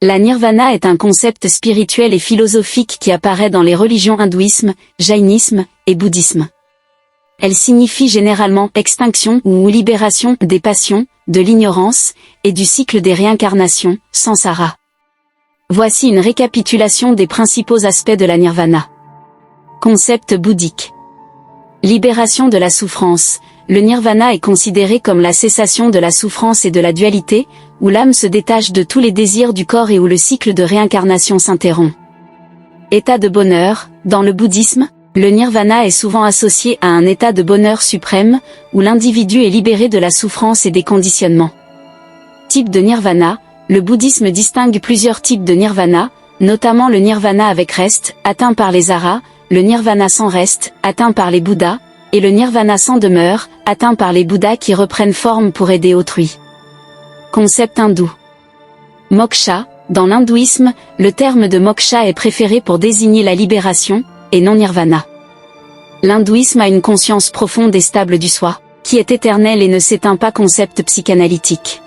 La nirvana est un concept spirituel et philosophique qui apparaît dans les religions hindouisme, jaïnisme et bouddhisme. Elle signifie généralement extinction ou libération des passions, de l'ignorance et du cycle des réincarnations, samsara. Voici une récapitulation des principaux aspects de la nirvana. Concept bouddhique. Libération de la souffrance. Le nirvana est considéré comme la cessation de la souffrance et de la dualité, où l'âme se détache de tous les désirs du corps et où le cycle de réincarnation s'interrompt. État de bonheur. Dans le bouddhisme, le nirvana est souvent associé à un état de bonheur suprême, où l'individu est libéré de la souffrance et des conditionnements. Type de nirvana. Le bouddhisme distingue plusieurs types de nirvana, notamment le nirvana avec reste, atteint par les aras, le nirvana sans reste, atteint par les bouddhas, et le nirvana sans demeure, atteint par les bouddhas qui reprennent forme pour aider autrui. Concept hindou. Moksha. Dans l'hindouisme, le terme de moksha est préféré pour désigner la libération, et non nirvana. L'hindouisme a une conscience profonde et stable du soi, qui est éternelle et ne s'éteint pas. Concept psychanalytique.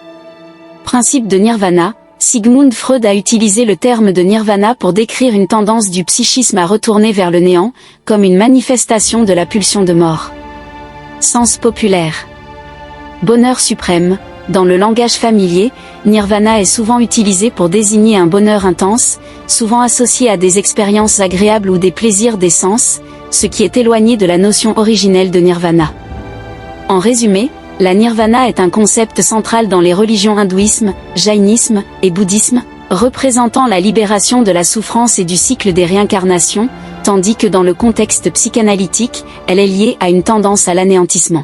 Principe de nirvana. Sigmund Freud a utilisé le terme de nirvana pour décrire une tendance du psychisme à retourner vers le néant, comme une manifestation de la pulsion de mort. Sens populaire. Bonheur suprême. Dans le langage familier, nirvana est souvent utilisé pour désigner un bonheur intense, souvent associé à des expériences agréables ou des plaisirs des sens, ce qui est éloigné de la notion originelle de nirvana. En résumé, la nirvana est un concept central dans les religions hindouisme, jaïnisme et bouddhisme, représentant la libération de la souffrance et du cycle des réincarnations, tandis que dans le contexte psychanalytique, elle est liée à une tendance à l'anéantissement.